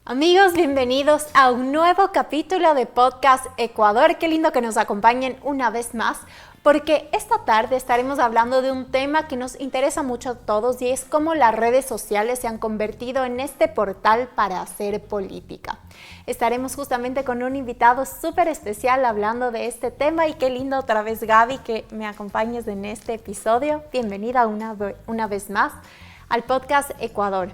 Amigos, bienvenidos a un nuevo capítulo de Podcast Ecuador. Qué lindo que nos acompañen una vez más, porque esta tarde estaremos hablando de un tema que nos interesa mucho a todos y es cómo las redes sociales se han convertido en este portal para hacer política. Estaremos justamente con un invitado súper especial hablando de este tema y qué lindo otra vez, Gaby, que me acompañes en este episodio. Bienvenida una vez más al Podcast Ecuador.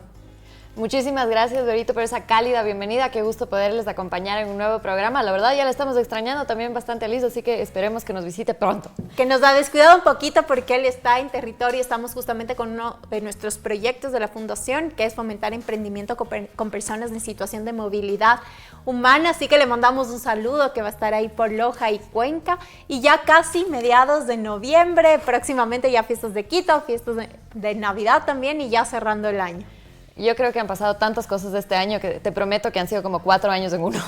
Muchísimas gracias, Dorito, por esa cálida bienvenida. Qué gusto poderles acompañar en un nuevo programa. La verdad, ya la estamos extrañando también bastante, Liz, así que esperemos que nos visite pronto. Que nos ha descuidado un poquito porque él está en territorio. Estamos justamente con uno de nuestros proyectos de la Fundación, que es fomentar emprendimiento con personas en situación de movilidad humana. Así que le mandamos un saludo, que va a estar ahí por Loja y Cuenca. Y ya casi mediados de noviembre, próximamente ya fiestas de Quito, fiestas de Navidad también y ya cerrando el año. Yo creo que han pasado tantas cosas este año que te prometo que han sido como 4 años en uno.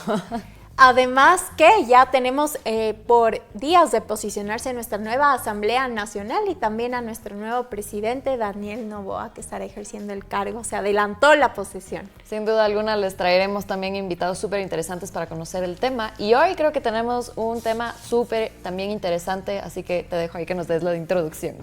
Además que ya tenemos por días de posicionarse nuestra nueva Asamblea Nacional y también a nuestro nuevo presidente, Daniel Noboa, que estará ejerciendo el cargo. Se adelantó la posesión. Sin duda alguna les traeremos también invitados súper interesantes para conocer el tema. Y hoy creo que tenemos un tema súper también interesante, así que te dejo ahí que nos des la introducción.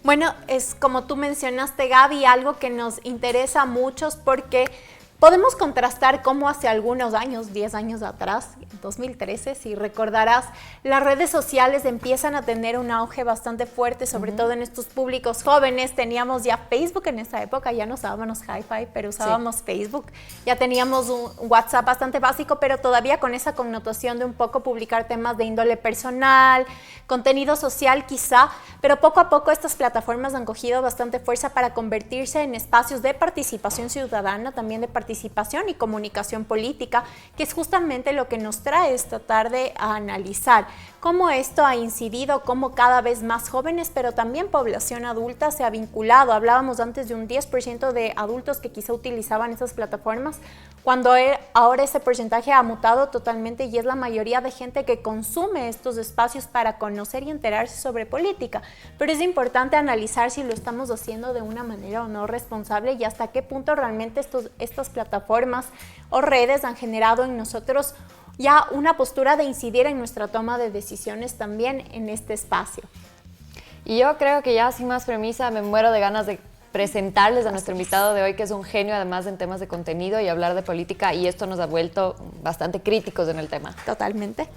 Bueno, es como tú mencionaste, Gaby, algo que nos interesa a muchos porque podemos contrastar cómo hace algunos años, 10 años atrás, 2013, si recordarás, las redes sociales empiezan a tener un auge bastante fuerte, sobre todo en estos públicos jóvenes. Teníamos ya Facebook en esa época, ya no usábamos Hi-Fi, pero usábamos Facebook. Ya teníamos un WhatsApp bastante básico, pero todavía con esa connotación de un poco publicar temas de índole personal, contenido social quizá, pero poco a poco estas plataformas han cogido bastante fuerza para convertirse en espacios de participación ciudadana, también de participación y comunicación política, que es justamente lo que nos trae esta tarde a analizar cómo esto ha incidido, cómo cada vez más jóvenes, pero también población adulta se ha vinculado. Hablábamos antes de un 10% de adultos que quizá utilizaban esas plataformas, cuando ahora ese porcentaje ha mutado totalmente y es la mayoría de gente que consume estos espacios para conocer y enterarse sobre política. Pero es importante analizar si lo estamos haciendo de una manera o no responsable y hasta qué punto realmente estas plataformas o redes han generado en nosotros ya una postura de incidir en nuestra toma de decisiones también en este espacio. Y yo creo que ya sin más premisa me muero de ganas de presentarles a nuestro invitado de hoy, que es un genio además en temas de contenido y hablar de política, y esto nos ha vuelto bastante críticos en el tema. Totalmente.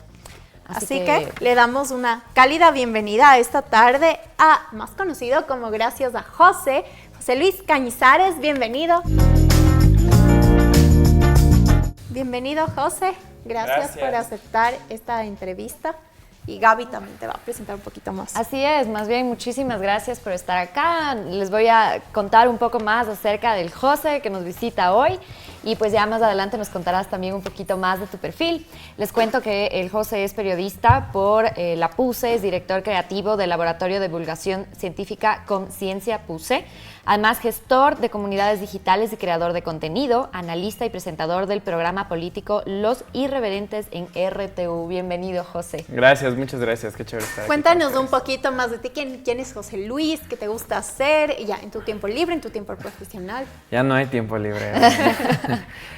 Así que le damos una cálida bienvenida a esta tarde a, más conocido como gracias a José Luis Cañizares. Bienvenido. Bienvenido, José. Gracias por aceptar esta entrevista. Y Gaby también te va a presentar un poquito más. Así es, más bien muchísimas gracias por estar acá. Les voy a contar un poco más acerca del José que nos visita hoy y pues ya más adelante nos contarás también un poquito más de tu perfil. Les cuento que el José es periodista por la PUCE, es director creativo del Laboratorio de Divulgación Científica Conciencia PUCE, además gestor de comunidades digitales y creador de contenido, analista y presentador del programa político Los Irreverentes en RTU. Bienvenido, José. Gracias, muchas gracias, qué chévere estar aquí. Cuéntanos un poquito más de ti. ¿Quién es José Luis? ¿Qué te gusta hacer ya en tu tiempo libre, en tu tiempo profesional? Ya no hay tiempo libre.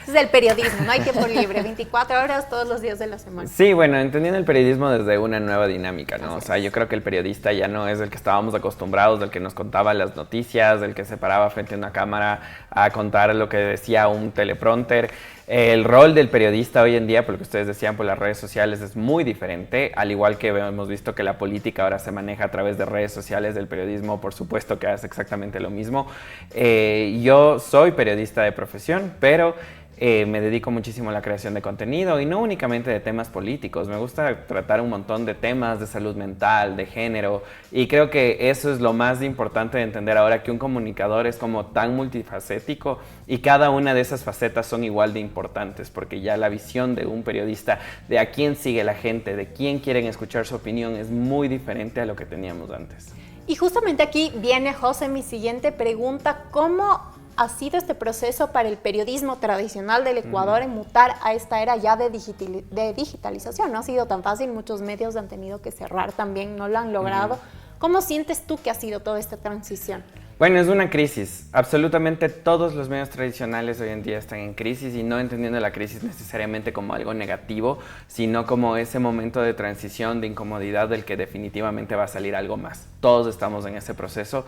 Es el periodismo, no hay tiempo libre, 24 horas todos los días de la semana. Sí, bueno, entendiendo el periodismo desde una nueva dinámica, ¿no? O sea, yo creo que el periodista ya no es el que estábamos acostumbrados, del que nos contaba las noticias, del que se paraba frente a una cámara a contar lo que decía un teleprompter. El rol del periodista hoy en día, por lo que ustedes decían, por las redes sociales es muy diferente, al igual que hemos visto que la política ahora se maneja a través de redes sociales, del periodismo por supuesto que hace exactamente lo mismo. Yo soy periodista de profesión, pero me dedico muchísimo a la creación de contenido y no únicamente de temas políticos. Me gusta tratar un montón de temas de salud mental, de género, y creo que eso es lo más importante de entender ahora, que un comunicador es como tan multifacético y cada una de esas facetas son igual de importantes, porque ya la visión de un periodista, de a quién sigue la gente, de quién quieren escuchar su opinión, es muy diferente a lo que teníamos antes. Y justamente aquí viene, José, mi siguiente pregunta. ¿Cómo ha sido este proceso para el periodismo tradicional del Ecuador en mutar a esta era ya de digitalización? No ha sido tan fácil, muchos medios han tenido que cerrar también, no lo han logrado. ¿Cómo sientes tú que ha sido toda esta transición? Bueno, es una crisis. Absolutamente todos los medios tradicionales hoy en día están en crisis, y no entendiendo la crisis necesariamente como algo negativo, sino como ese momento de transición, de incomodidad del que definitivamente va a salir algo más. Todos estamos en ese proceso.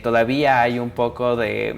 Todavía hay un poco de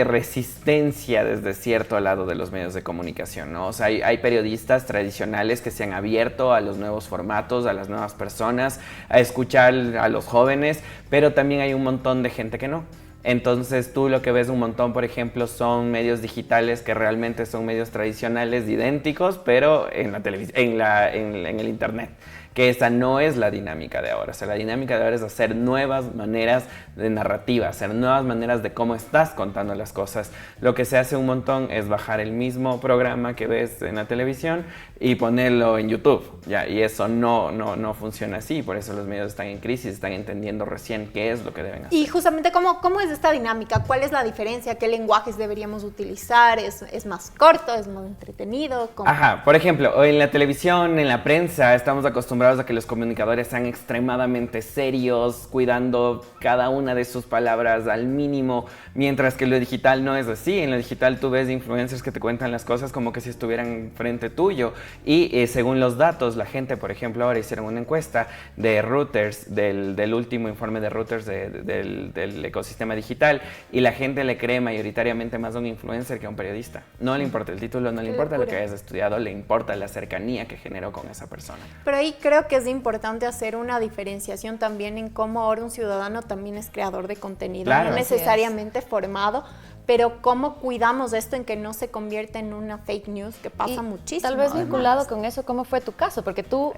resistencia desde cierto lado de los medios de comunicación, ¿no? O sea, hay periodistas tradicionales que se han abierto a los nuevos formatos, a las nuevas personas, a escuchar a los jóvenes, pero también hay un montón de gente que no. Entonces tú lo que ves un montón, por ejemplo, son medios digitales que realmente son medios tradicionales idénticos, pero en la televisión, en el internet. Que esa no es la dinámica de ahora. O sea, la dinámica de ahora es hacer nuevas maneras de narrativa, hacer nuevas maneras de cómo estás contando las cosas. Lo que se hace un montón es bajar el mismo programa que ves en la televisión y ponerlo en YouTube, ¿ya? Y eso no funciona así. Por eso los medios están en crisis, están entendiendo recién qué es lo que deben hacer. Y justamente, ¿cómo es esta dinámica? ¿Cuál es la diferencia? ¿Qué lenguajes deberíamos utilizar? ¿Es más corto? ¿Es más entretenido? ¿Cómo? Ajá, por ejemplo, en la televisión, en la prensa, estamos acostumbrados a que los comunicadores sean extremadamente serios, cuidando cada una de sus palabras al mínimo, mientras que lo digital no es así. En lo digital tú ves influencers que te cuentan las cosas como que si estuvieran frente tuyo, y según los datos, la gente, por ejemplo, ahora hicieron una encuesta de Reuters, del último informe de Reuters del ecosistema digital, y la gente le cree mayoritariamente más a un influencer que a un periodista. No le importa el título, no le importa lo que hayas estudiado, le importa la cercanía que generó con esa persona. Pero ahí creo que es importante hacer una diferenciación también en cómo ahora un ciudadano también es creador de contenido, claro, no necesariamente formado, pero cómo cuidamos esto en que no se convierta en una fake news, que pasa muchísimo. Tal vez vinculado con eso, ¿cómo fue tu caso? Porque tú,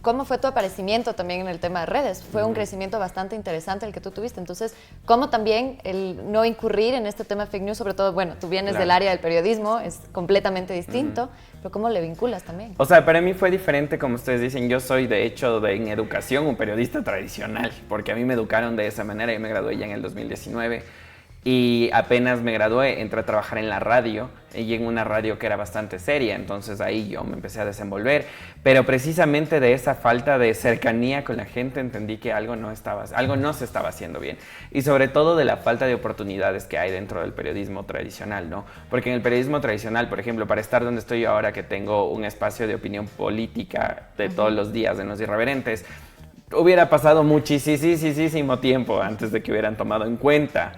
¿cómo fue tu aparecimiento también en el tema de redes? Fue un crecimiento bastante interesante el que tú tuviste. Entonces, ¿cómo también el no incurrir en este tema de fake news? Sobre todo, bueno, tú vienes del área del periodismo, es completamente distinto, pero ¿cómo le vinculas también? O sea, para mí fue diferente, como ustedes dicen. Yo soy, de hecho, en educación, un periodista tradicional, porque a mí me educaron de esa manera. Yo me gradué ya en el 2019. Y apenas me gradué, entré a trabajar en la radio, y en una radio que era bastante seria. Entonces ahí yo me empecé a desenvolver, pero precisamente de esa falta de cercanía con la gente entendí que algo no se estaba haciendo bien, y sobre todo de la falta de oportunidades que hay dentro del periodismo tradicional, ¿no? Porque en el periodismo tradicional, por ejemplo, para estar donde estoy yo ahora, que tengo un espacio de opinión política de todos los días en Los Irreverentes, hubiera pasado muchísimo tiempo antes de que hubieran tomado en cuenta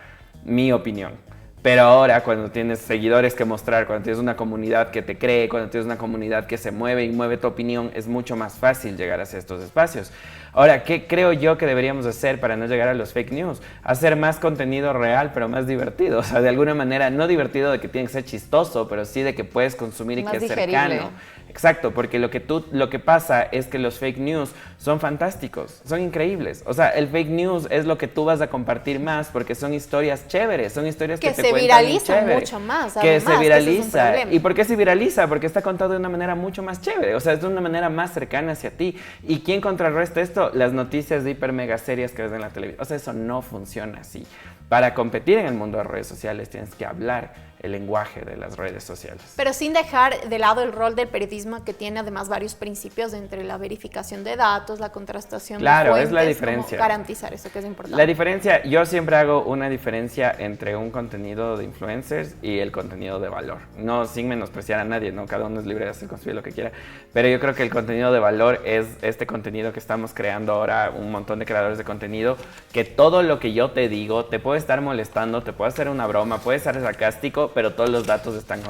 mi opinión. Pero ahora, cuando tienes seguidores que mostrar, cuando tienes una comunidad que te cree, cuando tienes una comunidad que se mueve y mueve tu opinión, es mucho más fácil llegar hacia estos espacios. Ahora, ¿qué creo yo que deberíamos hacer para no llegar a los fake news? Hacer más contenido real, pero más divertido. O sea, de alguna manera, no divertido de que tiene que ser chistoso, pero sí de que puedes consumir y más que es digerible. cercano. Exacto, porque lo que pasa es que los fake news son fantásticos, son increíbles. O sea, el fake news es lo que tú vas a compartir más, porque son historias chéveres, son historias que te se cuentan viralizan chévere, mucho más. que Además, se viraliza. que ese es un problema. ¿Y por qué se viraliza? Porque está contado de una manera mucho más chévere, o sea, es de una manera más cercana hacia ti. ¿Y quién contrarresta esto? Las noticias de hiper mega serias que ves en la televisión. O sea, eso no funciona así. Para competir en el mundo de redes sociales tienes que hablar el lenguaje de las redes sociales. Pero sin dejar de lado el rol del periodismo, que tiene además varios principios entre la verificación de datos, la contrastación de fuentes. Claro, es la diferencia. Cómo garantizar eso, que es importante. La diferencia, yo siempre hago una diferencia entre un contenido de influencers y el contenido de valor. No sin menospreciar a nadie, ¿no? Cada uno es libre de hacer construir lo que quiera. Pero yo creo que el contenido de valor es este contenido que estamos creando ahora, un montón de creadores de contenido, que todo lo que yo te digo te puede estar molestando, te puede hacer una broma, puede ser sarcástico, pero todos los datos están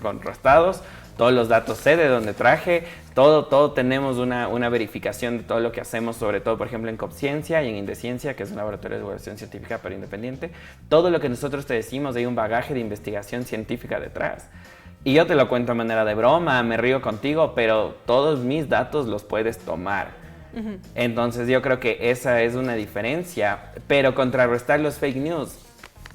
contrastados, todos los datos sé de dónde traje, todo tenemos una verificación de todo lo que hacemos, sobre todo, por ejemplo, en Copciencia y en Indeciencia, que es un laboratorio de evaluación científica pero independiente. Todo lo que nosotros te decimos, hay un bagaje de investigación científica detrás. Y yo te lo cuento de manera de broma, me río contigo, pero todos mis datos los puedes tomar. Entonces yo creo que esa es una diferencia, pero contrarrestar los fake news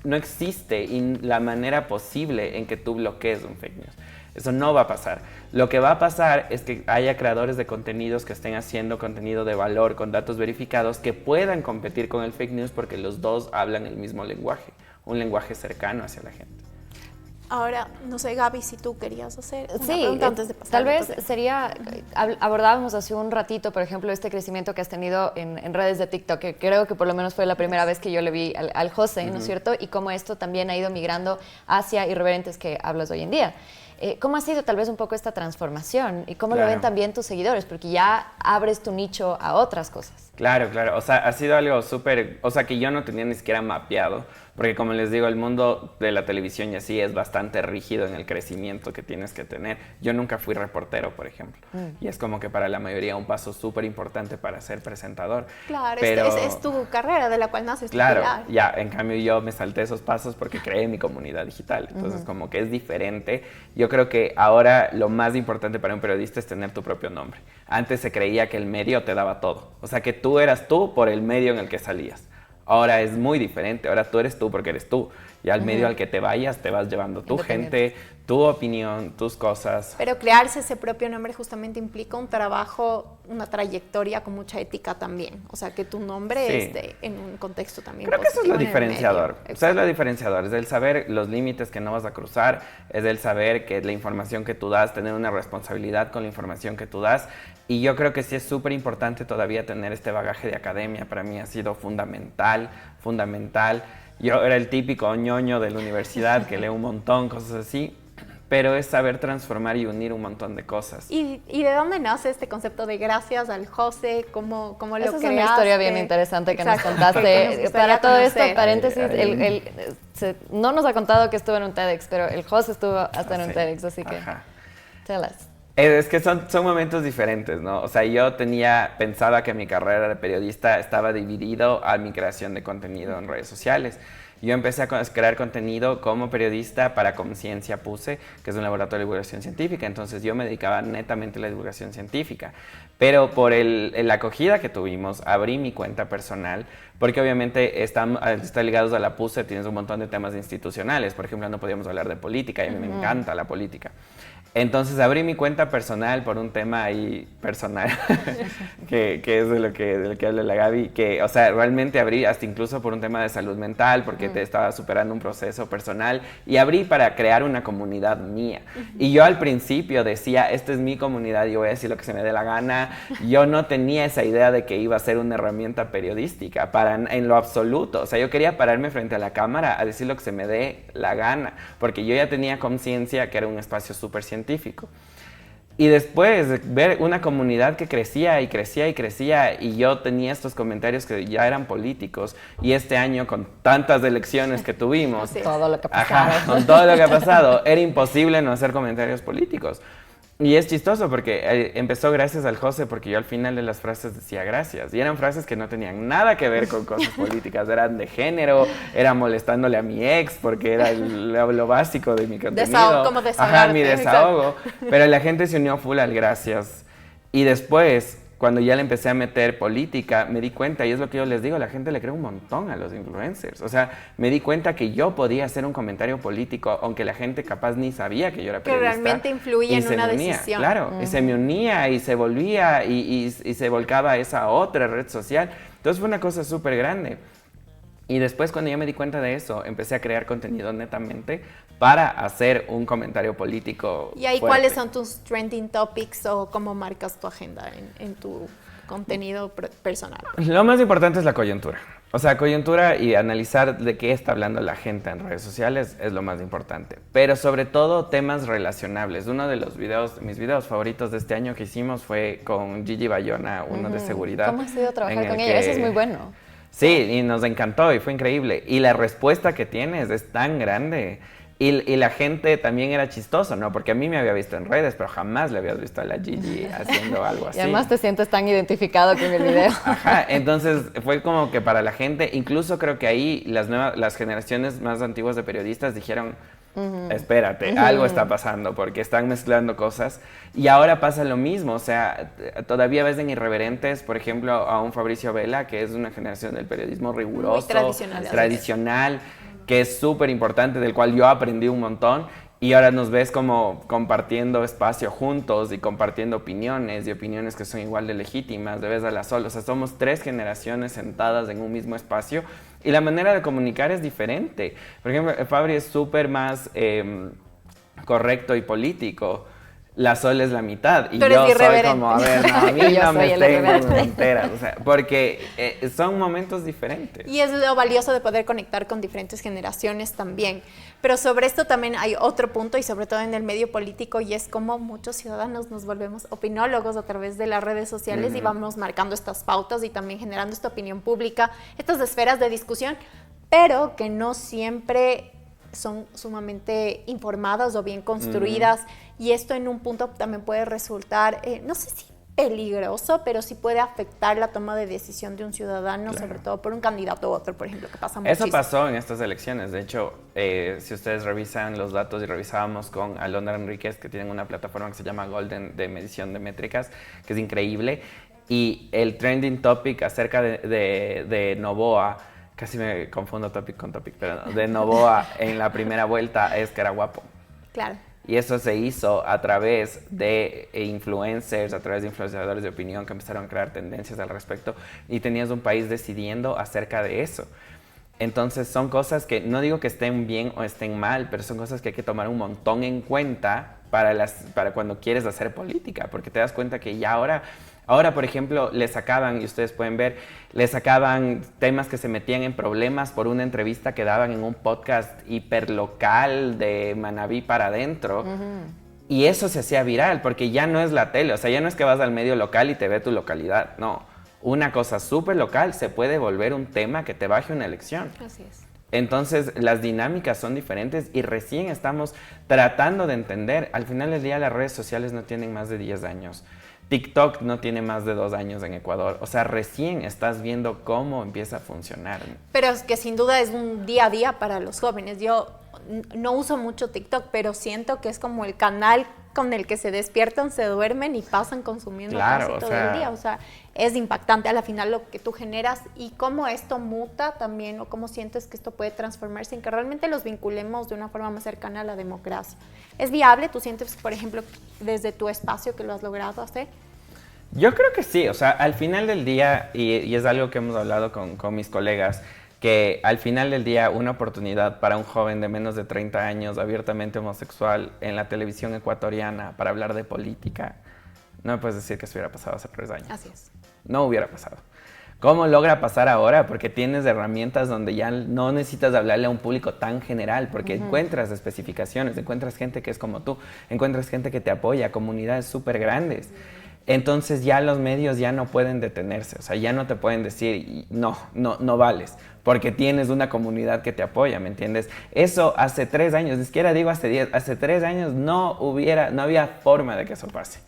no existe la manera posible en que tú bloquees un fake news. Eso no va a pasar. Lo que va a pasar es que haya creadores de contenidos que estén haciendo contenido de valor con datos verificados que puedan competir con el fake news, porque los dos hablan el mismo lenguaje. un lenguaje cercano hacia la gente. Ahora, no sé, Gaby, si tú querías hacer una Sí, pregunta antes de pasar. tal vez sería, abordábamos hace un ratito, por ejemplo, este crecimiento que has tenido en redes de TikTok, que creo que por lo menos fue la primera vez que yo le vi al José, ¿no es cierto? Y cómo esto también ha ido migrando hacia irreverentes que hablas hoy en día. ¿Cómo ha sido tal vez un poco esta transformación y cómo lo ven también tus seguidores? Porque ya abres tu nicho a otras cosas. Claro, claro. O sea, ha sido algo súper, o sea, que yo no tenía ni siquiera mapeado, porque como les digo, el mundo de la televisión y así es bastante rígido en el crecimiento que tienes que tener. Yo nunca fui reportero, por ejemplo, y es como que para la mayoría un paso súper importante para ser presentador. Claro, pero, es tu carrera de la cual naces. claro, ya, en cambio yo me salté esos pasos porque creé mi comunidad digital, entonces como que es diferente. Yo creo que ahora lo más importante para un periodista es tener tu propio nombre. Antes se creía que el medio te daba todo, o sea, que tú eras tú por el medio en el que salías. Ahora es muy diferente, ahora tú eres tú porque eres tú. Y al medio al que te vayas, te vas llevando tu gente, tu opinión, tus cosas. Pero crearse ese propio nombre justamente implica un trabajo, una trayectoria con mucha ética también. O sea, que tu nombre esté en un contexto también Creo que eso es lo diferenciador. O sea, es lo diferenciador. Es el saber los límites que no vas a cruzar. Es el saber que la información que tú das, tener una responsabilidad con la información que tú das. Y yo creo que sí es súper importante todavía tener este bagaje de academia. Para mí ha sido fundamental, fundamental. Yo era el típico ñoño de la universidad que lee un montón, cosas así, pero es saber transformar y unir un montón de cosas. ¿Y de dónde nace este concepto de gracias al José? ¿Cómo lo creaste? Esa es una historia bien interesante que nos contaste. Para todo esto, paréntesis, no nos ha contado que estuvo en un TEDx, pero el José estuvo hasta en un TEDx, así que tell us. Es que son momentos diferentes, ¿no? O sea, yo pensaba que mi carrera de periodista estaba dividido a mi creación de contenido en redes sociales. Yo empecé a crear contenido como periodista para Conciencia Puse, que es un laboratorio de divulgación científica, entonces yo me dedicaba netamente a la divulgación científica. Pero por la acogida que tuvimos, abrí mi cuenta personal, porque obviamente está ligados a la Puse, tienes un montón de temas institucionales, por ejemplo, no podíamos hablar de política, y a mí me encanta la política. Entonces abrí mi cuenta personal por un tema ahí personal, que es de lo que habla la Gaby, que, o sea, realmente abrí hasta incluso por un tema de salud mental, porque te estaba superando un proceso personal, y abrí para crear una comunidad mía. Y yo al principio decía, esta es mi comunidad, yo voy a decir lo que se me dé la gana. Yo no tenía esa idea de que iba a ser una herramienta periodística, en lo absoluto. O sea, yo quería pararme frente a la cámara a decir lo que se me dé la gana, porque yo ya tenía conciencia que era un espacio súper científico. Y después ver una comunidad que crecía y crecía y crecía, y yo tenía estos comentarios que ya eran políticos, y este año con tantas elecciones que tuvimos, todo lo que ha pasado. con todo lo que ha pasado, era imposible no hacer comentarios políticos. Y es chistoso porque empezó gracias al José, porque yo al final de las frases decía gracias. Y eran frases que no tenían nada que ver con cosas políticas, eran de género, era molestándole a mi ex, porque era lo básico de mi contenido. Como desahogarte. Mi desahogo. Pero la gente se unió full al gracias. Y después, cuando ya le empecé a meter política, me di cuenta, y es lo que yo les digo, la gente le cree un montón a los influencers. O sea, me di cuenta que yo podía hacer un comentario político, aunque la gente capaz ni sabía que yo era periodista. Que realmente influía en una decisión. Claro, y se me unía y se volvía y se volcaba a esa otra red social. Entonces fue una cosa súper grande. Y después, cuando yo me di cuenta de eso, empecé a crear contenido netamente para hacer un comentario político ¿Y ahí fuerte. cuáles son tus trending topics o cómo marcas tu agenda en tu contenido personal? Lo más importante es la coyuntura. O sea, coyuntura y analizar de qué está hablando la gente en redes sociales es lo más importante. Pero sobre todo temas relacionables. Uno de mis videos favoritos de este año que hicimos fue con Gigi Bayona, uno de seguridad. ¿Cómo has sido trabajar con ella? Eso es muy bueno. Sí, y nos encantó y fue increíble. Y la respuesta que tienes es tan grande. Y la gente también era chistoso, ¿no? Porque a mí me había visto en redes, pero jamás le había visto a la Gigi haciendo algo así. Y además te sientes tan identificado con el video. Ajá, entonces fue como que para la gente, incluso creo que ahí las generaciones más antiguas de periodistas dijeron, espérate, algo está pasando porque están mezclando cosas. Y ahora pasa lo mismo, o sea, todavía ves en Irreverentes, por ejemplo, a un Fabricio Vela, que es una generación del periodismo riguroso, muy tradicional, que es súper importante, del cual yo aprendí un montón. Y ahora nos ves como compartiendo espacio juntos y compartiendo opiniones, y opiniones que son igual de legítimas, de vez a la sol. O sea, somos 3 generaciones sentadas en un mismo espacio Y la manera de comunicar es diferente. Por ejemplo, Fabri es súper más correcto y político. La Sol es la mitad y Tú eres yo soy irreverente. como, a ver, no, a mí Yo no soy me el tengo irreverente. fronteras, o sea, porque son momentos diferentes. Y es lo valioso de poder conectar con diferentes generaciones también. Pero sobre esto también hay otro punto, y sobre todo en el medio político, y es cómo muchos ciudadanos nos volvemos opinólogos a través de las redes sociales y vamos marcando estas pautas y también generando esta opinión pública, estas esferas de discusión, pero que no siempre son sumamente informadas o bien construidas, y esto en un punto también puede resultar, no sé si peligroso, pero sí puede afectar la toma de decisión de un ciudadano, Claro. sobre todo por un candidato u otro, por ejemplo, que pasa Eso muchísimo. pasó en estas elecciones. De hecho, si ustedes revisan los datos y revisábamos con Alondra Enríquez, que tienen una plataforma que se llama Golden de medición de métricas, que es increíble, y el trending topic acerca de Noboa, casi me confundo topic con topic, pero no, de Noboa en la primera vuelta es que era guapo. Claro. Y eso se hizo a través de influencers, a través de influenciadores de opinión que empezaron a crear tendencias al respecto, y tenías un país decidiendo acerca de eso. Entonces son cosas que no digo que estén bien o estén mal, pero son cosas que hay que tomar un montón en cuenta para cuando quieres hacer política, porque te das cuenta que ya ahora, por ejemplo, le sacaban, y ustedes pueden ver, le sacaban temas que se metían en problemas por una entrevista que daban en un podcast hiperlocal de Manabí para adentro. Y eso se hacía viral, porque ya no es la tele, o sea, ya no es que vas al medio local y te ve tu localidad, no. Una cosa súper local se puede volver un tema que te baje una elección. Así es. Entonces, las dinámicas son diferentes y recién estamos tratando de entender. Al final del día, las redes sociales no tienen más de 10 años. TikTok no tiene más de 2 años en Ecuador. O sea, recién estás viendo cómo empieza a funcionar. Pero es que sin duda es un día a día para los jóvenes. Yo no uso mucho TikTok, pero siento que es como el canal con el que se despiertan, se duermen y pasan consumiendo Claro, casi o todo sea, el día. O sea, es impactante a la final lo que tú generas y cómo esto muta también, o cómo sientes que esto puede transformarse en que realmente los vinculemos de una forma más cercana a la democracia. ¿Es viable? ¿Tú sientes, por ejemplo, desde tu espacio que lo has logrado hacer? Yo creo que sí, o sea, al final del día, y es algo que hemos hablado con mis colegas, que al final del día una oportunidad para un joven de menos de 30 años abiertamente homosexual en la televisión ecuatoriana para hablar de política, no me puedes decir que eso hubiera pasado hace 3 años. Así es. No hubiera pasado. ¿Cómo logra pasar ahora? Porque tienes herramientas donde ya no necesitas hablarle a un público tan general, porque encuentras especificaciones, encuentras gente que es como tú, encuentras gente que te apoya, comunidades súper grandes. Entonces ya los medios ya no pueden detenerse, o sea, ya no te pueden decir, no vales, porque tienes una comunidad que te apoya, ¿me entiendes? Eso hace 3 años, ni siquiera digo hace 10, hace 3 años no había forma de que eso pase.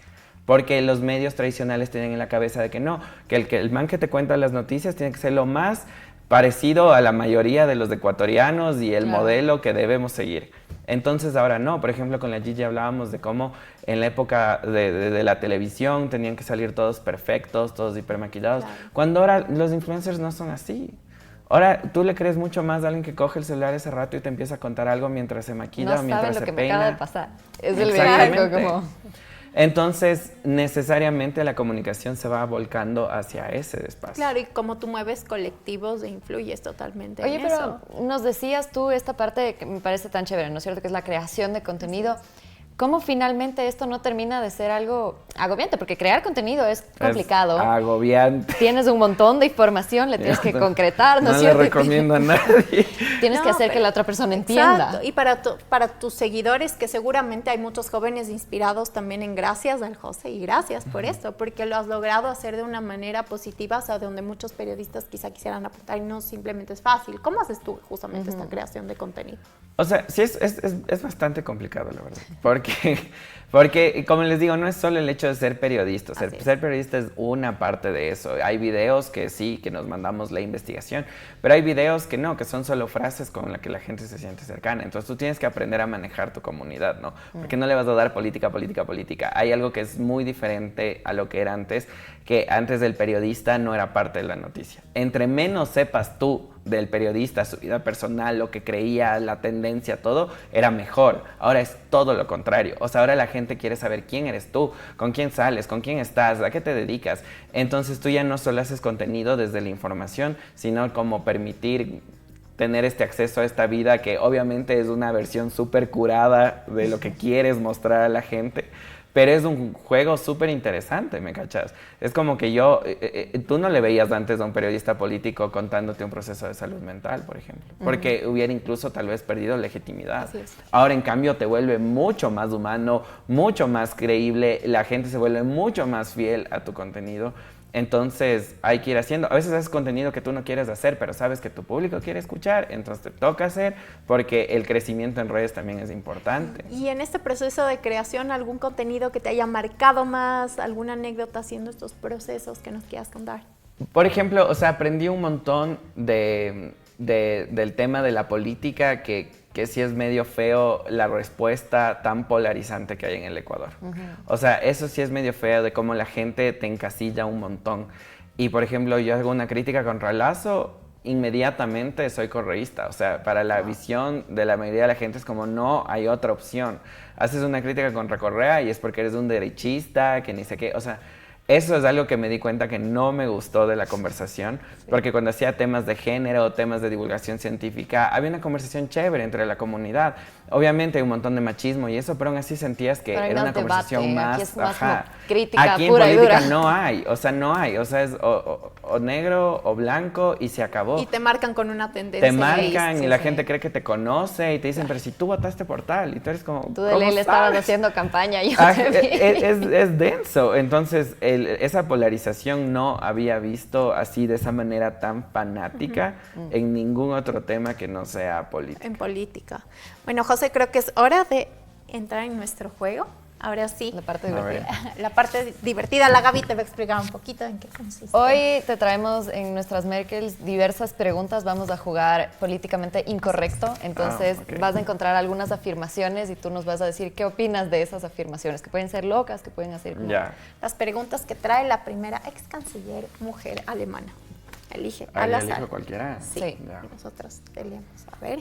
Porque los medios tradicionales tienen en la cabeza de que no, que el man que te cuenta las noticias tiene que ser lo más parecido a la mayoría de los ecuatorianos y el modelo que debemos seguir. Entonces ahora no, por ejemplo con la Gigi hablábamos de cómo en la época de la televisión tenían que salir todos perfectos, todos hipermaquillados, cuando ahora los influencers no son así. Ahora tú le crees mucho más a alguien que coge el celular ese rato y te empieza a contar algo mientras se maquilla o No mientras saben lo se que peina. me acaba de pasar. Es el Exactamente. verídico como... Entonces, necesariamente la comunicación se va volcando hacia ese espacio. Claro, y como tú mueves colectivos e influyes totalmente Oye, en pero eso. nos decías tú esta parte que me parece tan chévere, ¿no es cierto? Que es la creación de contenido. ¿Cómo finalmente esto no termina de ser algo agobiante? Porque crear contenido es complicado. Es agobiante. Tienes un montón de información, le tienes que concretar, ¿no es No le cierto? recomiendo a nadie. Tienes que No, hacer que pero- la otra persona entienda. Exacto. Y para tus seguidores, que seguramente hay muchos jóvenes inspirados también en gracias al José, y gracias por esto, porque lo has logrado hacer de una manera positiva, o sea, donde muchos periodistas quizá quisieran apuntar y no simplemente es fácil. ¿Cómo haces tú justamente esta creación de contenido? O sea, sí es bastante complicado, la verdad. Porque, como les digo, no es solo el hecho de ser periodista. Así es. Ser periodista es una parte de eso. Hay videos que sí, que nos mandamos la investigación, pero hay videos que no, que son solo frases con las que la gente se siente cercana. Entonces tú tienes que aprender a manejar tu comunidad, ¿no? Porque no le vas a dar política. Hay algo que es muy diferente a lo que era antes, que antes el periodista no era parte de la noticia. Entre menos sepas tú del periodista, su vida personal, lo que creía, la tendencia, todo, era mejor. Ahora es todo lo contrario. O sea, ahora la gente gente quiere saber quién eres tú, con quién sales, con quién estás, a qué te dedicas. Entonces tú ya no solo haces contenido desde la información, sino como permitir tener este acceso a esta vida que obviamente es una versión súper curada de lo que quieres mostrar a la gente, pero es un juego súper interesante, ¿me cachas? Es como que tú no le veías antes a un periodista político contándote un proceso de salud mental, por ejemplo, porque hubiera incluso tal vez perdido legitimidad. Ahora, en cambio, te vuelve mucho más humano, mucho más creíble, la gente se vuelve mucho más fiel a tu contenido. Entonces hay que ir haciendo, a veces haces contenido que tú no quieres hacer, pero sabes que tu público quiere escuchar, entonces te toca hacer, porque el crecimiento en redes también es importante. Y en este proceso de creación, ¿algún contenido que te haya marcado más, alguna anécdota haciendo estos procesos que nos quieras contar? Por ejemplo, o sea, aprendí un montón del tema de la política, que sí es medio feo la respuesta tan polarizante que hay en el Ecuador. O sea, eso sí es medio feo de cómo la gente te encasilla un montón. Y, por ejemplo, yo hago una crítica contra Lazo, inmediatamente soy correísta. O sea, para la visión de la mayoría de la gente es como, no hay otra opción. Haces una crítica contra Correa y es porque eres un derechista, que ni sé qué. O sea, eso es algo que me di cuenta que no me gustó de la conversación, porque cuando hacía temas de género, temas de divulgación científica, había una conversación chévere entre la comunidad. Obviamente hay un montón de machismo y eso, pero aún así sentías que era una conversación más... Aquí es más como crítica aquí pura en y política dura. no hay, o sea, es o negro o blanco y se acabó. Y te marcan con una tendencia. Te marcan y la gente cree que te conoce y te dicen, pero si tú votaste por tal, y tú eres como, tú de ley le estabas haciendo campaña, yo te vi. Es denso, entonces esa polarización no había visto así de esa manera tan fanática en ningún otro tema que no sea política. En política. Bueno, José, creo que es hora de entrar en nuestro juego. Ahora sí. La parte divertida. La parte divertida. La Gaby te va a explicar un poquito en qué consiste. Hoy te traemos en nuestras Merkels diversas preguntas. Vamos a jugar políticamente incorrecto. Entonces vas a encontrar algunas afirmaciones y tú nos vas a decir qué opinas de esas afirmaciones, que pueden ser locas, que pueden ser como... Las preguntas que trae la primera ex canciller mujer alemana. Elige al azar. ¿Elijo cualquiera? Sí. Nosotros te leemos. A ver.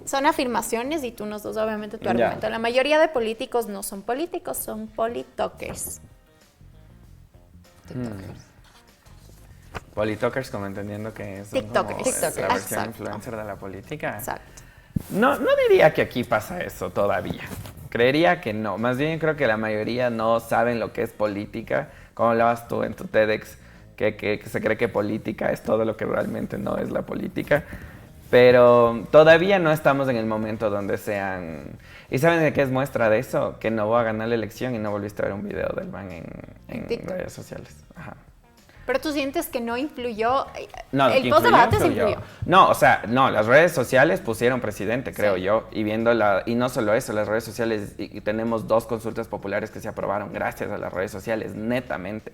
Son afirmaciones y tú nos das obviamente tu argumento. La mayoría de políticos no son políticos, son politokers. Politokers, como entendiendo que es la versión influencer de la política. Exacto. No diría que aquí pasa eso todavía. Creería que no. Más bien creo que la mayoría no saben lo que es política. Como hablabas tú en tu TEDx, que se cree que política es todo lo que realmente no es la política. Pero todavía no estamos en el momento donde sean... ¿Y saben de qué es muestra de eso? Que no voy a ganar la elección y no volviste a ver un video del man en redes sociales. Ajá. Pero tú sientes que no influyó... No, el post-debate se influyó. No, o sea, no, las redes sociales pusieron presidente, creo yo. Y y no solo eso, las redes sociales, y tenemos 2 consultas populares que se aprobaron gracias a las redes sociales, netamente.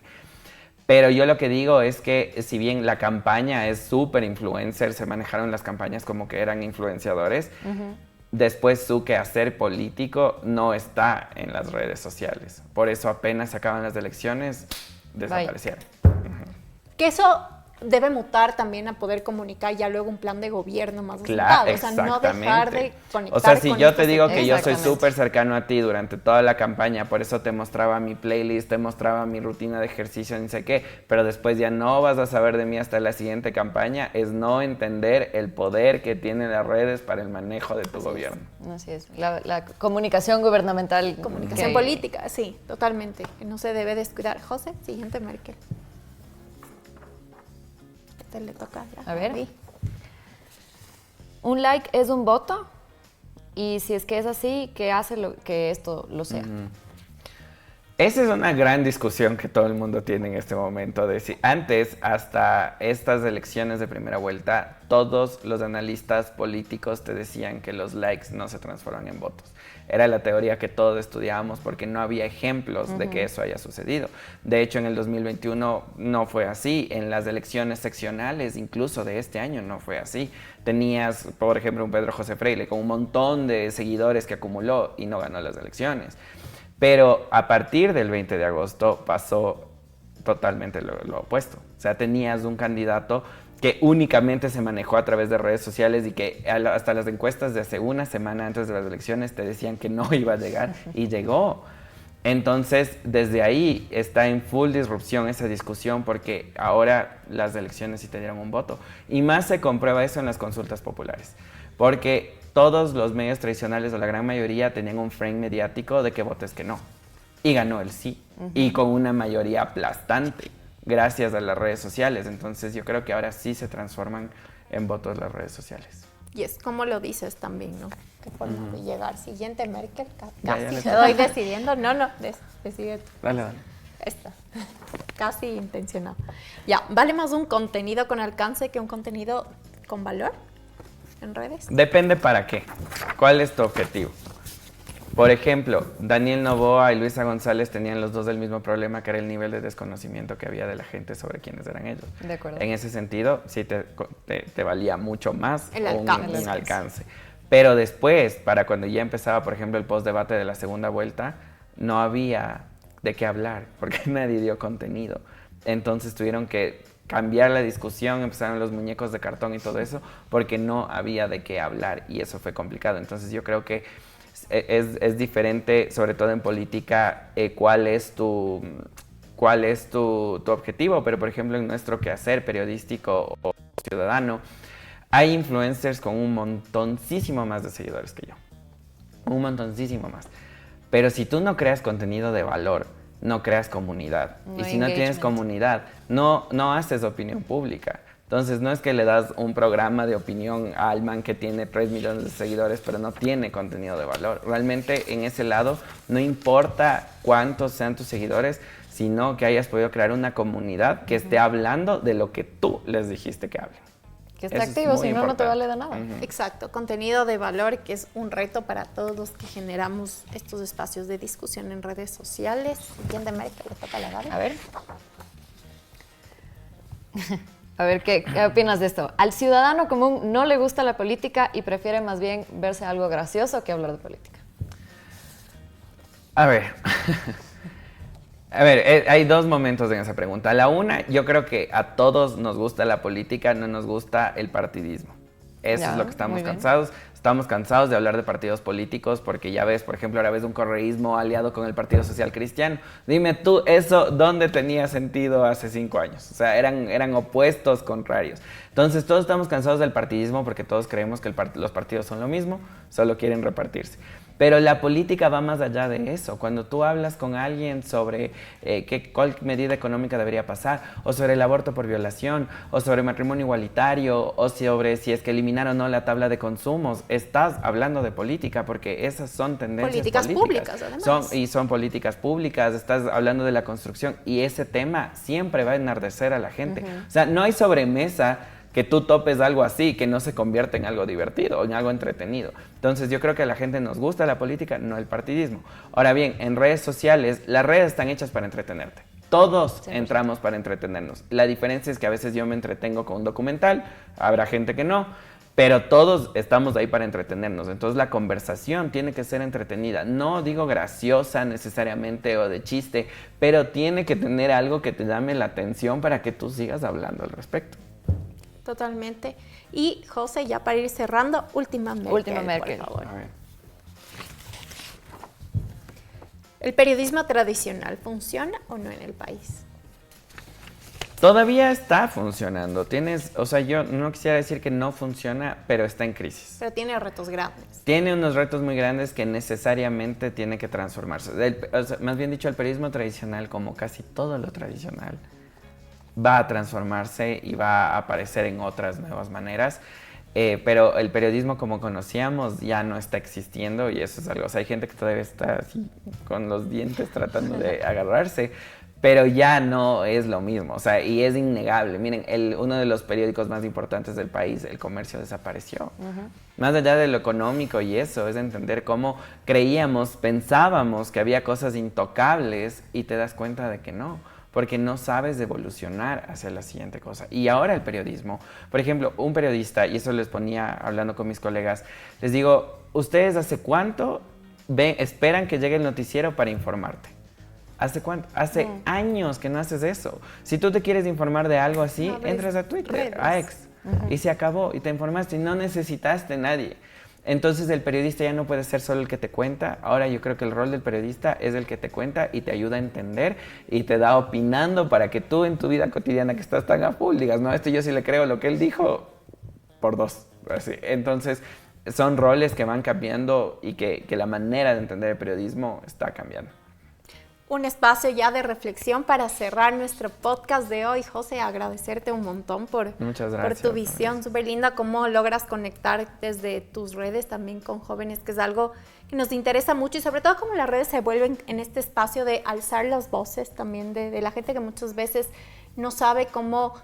Pero yo lo que digo es que si bien la campaña es súper influencer, se manejaron las campañas como que eran influenciadores, después su quehacer político no está en las redes sociales. Por eso apenas se acaban las elecciones, desaparecieron. Que eso debe mutar también a poder comunicar ya luego un plan de gobierno más resultado. O sea, no dejar de conectar. O sea, si yo te digo que yo soy súper cercano a ti durante toda la campaña, por eso te mostraba mi playlist, te mostraba mi rutina de ejercicio, ni sé qué, pero después ya no vas a saber de mí hasta la siguiente campaña, es no entender el poder que tienen las redes para el manejo de tu gobierno. Así es. La comunicación gubernamental. Comunicación política, sí, totalmente. Que no se debe descuidar. José, siguiente Merkel. Le toca ya. A ver. Sí. ¿Un like es un voto? Y si es que es así, ¿qué hace que esto lo sea? Esa es una gran discusión que todo el mundo tiene en este momento. Antes, hasta estas elecciones de primera vuelta, todos los analistas políticos te decían que los likes no se transforman en votos. Era la teoría que todos estudiábamos porque no había ejemplos de que eso haya sucedido. De hecho, en el 2021 no fue así. En las elecciones seccionales, incluso de este año, no fue así. Tenías, por ejemplo, un Pedro José Freile con un montón de seguidores que acumuló y no ganó las elecciones. Pero a partir del 20 de agosto pasó totalmente lo opuesto. O sea, tenías un candidato que únicamente se manejó a través de redes sociales y que hasta las encuestas de hace una semana antes de las elecciones te decían que no iba a llegar y llegó. Entonces, desde ahí está en full disrupción esa discusión porque ahora las elecciones sí te dieron un voto. Y más se comprueba eso en las consultas populares. Porque todos los medios tradicionales o la gran mayoría tenían un frame mediático de que votes que no. Y ganó el sí. Y con una mayoría aplastante gracias a las redes sociales. Entonces yo creo que ahora sí se transforman en votos las redes sociales. Y es como lo dices también, ¿no? Qué forma de llegar. Siguiente, Merkel. Ya Casi le estoy decidiendo. No, decide tú. Dale. Esta. Casi intencionado. Ya, ¿vale más un contenido con alcance que un contenido con valor en redes? Depende para qué. ¿Cuál es tu objetivo? Por ejemplo, Daniel Noboa y Luisa González tenían los dos el mismo problema, que era el nivel de desconocimiento que había de la gente sobre quiénes eran ellos. De acuerdo. En ese sentido, sí te valía mucho más El un alcance. alcance. Pero después, para cuando ya empezaba, por ejemplo, el post-debate de la segunda vuelta, no había de qué hablar, porque nadie dio contenido. Entonces tuvieron que cambiar la discusión, empezaron los muñecos de cartón y todo eso, porque no había de qué hablar y eso fue complicado. Entonces yo creo que es diferente, sobre todo en política, cuál es tu objetivo, pero por ejemplo en nuestro quehacer periodístico o ciudadano, hay influencers con un montoncísimo más de seguidores que yo, un montoncísimo más. Pero si tú no creas contenido de valor, no creas comunidad. No y hay si no tienes engagement. comunidad, no haces opinión pública. Entonces no es que le das un programa de opinión al man que tiene 3 millones de seguidores, pero no tiene contenido de valor. Realmente en ese lado no importa cuántos sean tus seguidores, sino que hayas podido crear una comunidad que esté hablando de lo que tú les dijiste que hablen. Que esté Eso es activo, muy si no, no te importante. vale de nada. Exacto, contenido de valor que es un reto para todos los que generamos estos espacios de discusión en redes sociales. Siguiente, Merkel, le toca a la Gaby. A ver. A ver, ¿qué opinas de esto? Al ciudadano común no le gusta la política y prefiere más bien verse algo gracioso que hablar de política. A ver, hay dos momentos en esa pregunta. La una, yo creo que a todos nos gusta la política, no nos gusta el partidismo. Eso Ya, es lo que estamos muy bien. cansados. Estamos cansados de hablar de partidos políticos porque ya ves, por ejemplo, ahora ves un correísmo aliado con el Partido Social Cristiano. Dime tú, ¿eso dónde tenía sentido hace 5 años? O sea, eran opuestos, contrarios. Entonces, todos estamos cansados del partidismo porque todos creemos que los partidos son lo mismo, solo quieren repartirse. Pero la política va más allá de eso. Cuando tú hablas con alguien sobre cuál medida económica debería pasar, o sobre el aborto por violación, o sobre matrimonio igualitario, o sobre si es que eliminar o no la tabla de consumos, estás hablando de política, porque esas son tendencias Políticas públicas, además. Son políticas públicas, estás hablando de la construcción, y ese tema siempre va a enardecer a la gente. O sea, no hay sobremesa que tú topes algo así, que no se convierte en algo divertido, en algo entretenido. Entonces yo creo que a la gente nos gusta la política, no el partidismo. Ahora bien, en redes sociales, las redes están hechas para entretenerte. Todos entramos para entretenernos. La diferencia es que a veces yo me entretengo con un documental, habrá gente que no, pero todos estamos ahí para entretenernos. Entonces la conversación tiene que ser entretenida. No digo graciosa necesariamente o de chiste, pero tiene que tener algo que te llame la atención para que tú sigas hablando al respecto. Totalmente. Y José, ya para ir cerrando, última Merkel, por favor. A ver. ¿El periodismo tradicional funciona o no en el país? Todavía está funcionando. Yo no quisiera decir que no funciona, pero está en crisis. Pero tiene retos grandes. Tiene unos retos muy grandes que necesariamente tiene que transformarse. Más bien dicho, el periodismo tradicional, como casi todo lo tradicional, va a transformarse y va a aparecer en otras nuevas maneras. Pero el periodismo como conocíamos ya no está existiendo y eso es algo. O sea, hay gente que todavía está así con los dientes tratando de agarrarse, pero ya no es lo mismo. O sea, y es innegable. Miren, uno de los periódicos más importantes del país, El Comercio, desapareció. Más allá de lo económico y eso, es entender cómo pensábamos que había cosas intocables y te das cuenta de que no. Porque no sabes evolucionar hacia la siguiente cosa. Y ahora el periodismo, por ejemplo, un periodista, y eso les ponía hablando con mis colegas, les digo, ¿ustedes hace cuánto esperan que llegue el noticiero para informarte? ¿Hace cuánto? Hace años que no haces eso. Si tú te quieres informar de algo así, entras a Twitter, a X, y se acabó, y te informaste, y no necesitaste a nadie. Entonces el periodista ya no puede ser solo el que te cuenta. Ahora yo creo que el rol del periodista es el que te cuenta y te ayuda a entender y te da opinando para que tú en tu vida cotidiana que estás tan a full digas, no, esto yo sí le creo lo que él dijo por dos. Así. Entonces son roles que van cambiando y que la manera de entender el periodismo está cambiando. Un espacio ya de reflexión para cerrar nuestro podcast de hoy. José, agradecerte un montón por tu visión súper linda, cómo logras conectar desde tus redes también con jóvenes, que es algo que nos interesa mucho, y sobre todo cómo las redes se vuelven en este espacio de alzar las voces también de la gente que muchas veces no sabe cómo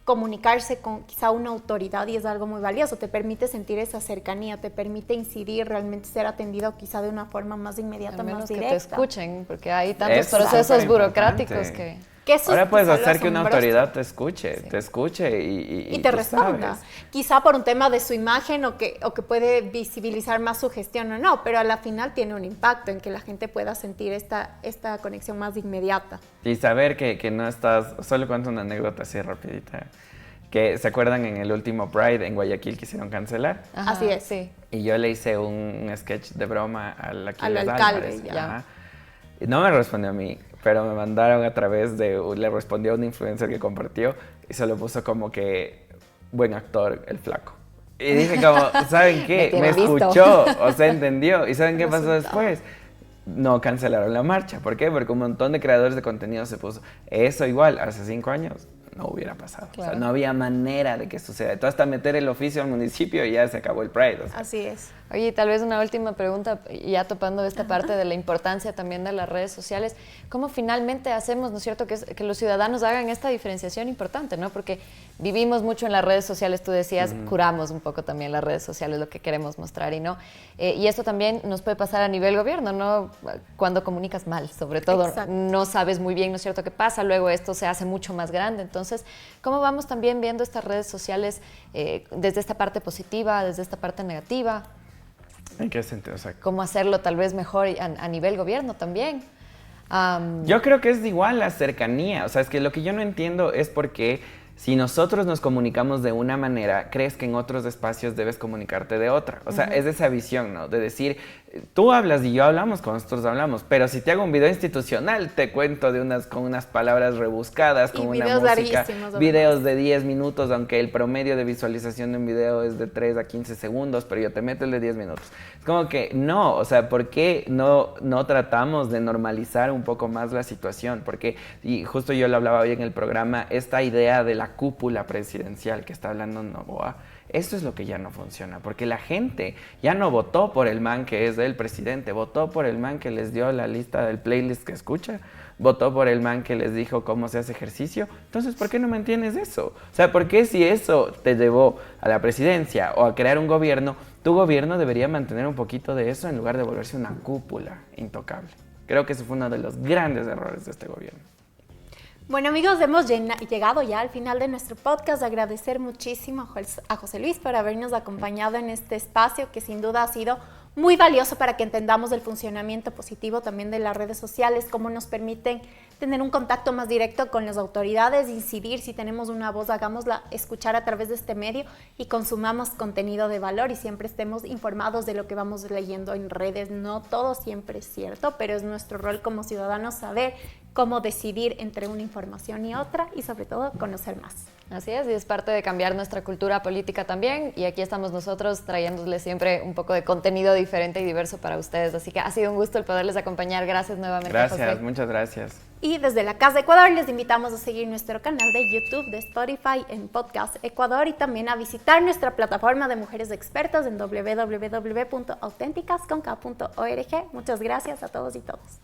comunicarse con quizá una autoridad, y es algo muy valioso. Te permite sentir esa cercanía, te permite incidir, realmente ser atendido quizá de una forma más inmediata, más directa. Que te escuchen, porque hay tantos procesos burocráticos que ahora puedes hacer que una autoridad te escuche y te responda. Sabes. Quizá por un tema de su imagen o que puede visibilizar más su gestión o no, pero a la final tiene un impacto en que la gente pueda sentir esta conexión más inmediata. Y saber que no estás... Solo cuento una anécdota así rapidita. Que ¿se acuerdan en el último Pride en Guayaquil quisieron cancelar? Ajá, así es. Sí. Y yo le hice un sketch de broma al alcalde. Álvarez, ya. Y no me respondió a mí, pero me mandaron a través le respondió a un influencer que compartió y se lo puso como que buen actor, el flaco. Y dije como, ¿saben qué? Me escuchó, o sea, entendió. ¿Y saben qué pasó después? No cancelaron la marcha. ¿Por qué? Porque un montón de creadores de contenido se puso. Eso igual, hace 5 años no hubiera pasado. Claro. O sea, no había manera de que suceda. Entonces, hasta meter el oficio al municipio y ya se acabó el Pride. O sea. Así es. Oye, tal vez una última pregunta, ya topando esta parte de la importancia también de las redes sociales. ¿Cómo finalmente hacemos, ¿no es cierto?, que los ciudadanos hagan esta diferenciación importante, ¿no? Porque vivimos mucho en las redes sociales, tú decías, curamos un poco también las redes sociales, lo que queremos mostrar y no. Y esto también nos puede pasar a nivel gobierno, ¿no? Cuando comunicas mal, sobre todo. Exacto. No sabes muy bien, ¿no es cierto?, qué pasa, luego esto se hace mucho más grande. Entonces, ¿cómo vamos también viendo estas redes sociales desde esta parte positiva, desde esta parte negativa? ¿En qué sentido? O sea, ¿cómo hacerlo tal vez mejor a nivel gobierno también? Yo creo que es igual la cercanía. O sea, es que lo que yo no entiendo es por qué si nosotros nos comunicamos de una manera, crees que en otros espacios debes comunicarte de otra. O sea, es esa visión, ¿no? De decir, tú hablas y yo hablamos, con nosotros hablamos, pero si te hago un video institucional, te cuento con unas palabras rebuscadas, con una música, videos de 10 minutos, aunque el promedio de visualización de un video es de 3 a 15 segundos, pero yo te meto el de 10 minutos. Es como que no, o sea, ¿por qué no tratamos de normalizar un poco más la situación? Porque, y justo yo lo hablaba hoy en el programa, esta idea de la cúpula presidencial que está hablando Novoa, esto es lo que ya no funciona, porque la gente ya no votó por el man que es del presidente, votó por el man que les dio la lista del playlist que escucha, votó por el man que les dijo cómo se hace ejercicio. Entonces, ¿por qué no mantienes eso? O sea, ¿por qué si eso te llevó a la presidencia o a crear un gobierno, tu gobierno debería mantener un poquito de eso en lugar de volverse una cúpula intocable? Creo que ese fue uno de los grandes errores de este gobierno. Bueno, amigos, hemos llegado ya al final de nuestro podcast. Agradecer muchísimo a José Luis por habernos acompañado en este espacio que sin duda ha sido muy valioso para que entendamos el funcionamiento positivo también de las redes sociales, cómo nos permiten tener un contacto más directo con las autoridades, incidir, si tenemos una voz, hagámosla escuchar a través de este medio y consumamos contenido de valor y siempre estemos informados de lo que vamos leyendo en redes. No todo siempre es cierto, pero es nuestro rol como ciudadanos saber cómo decidir entre una información y otra y sobre todo conocer más. Así es, y es parte de cambiar nuestra cultura política también, y aquí estamos nosotros trayéndoles siempre un poco de contenido diferente y diverso para ustedes, así que ha sido un gusto el poderles acompañar. Gracias nuevamente, Gracias, José. Muchas gracias. Y desde la Casa de Ecuador les invitamos a seguir nuestro canal de YouTube, de Spotify, en Podcast Ecuador, y también a visitar nuestra plataforma de mujeres expertas en www.auténticas.org. Muchas gracias a todos y todas.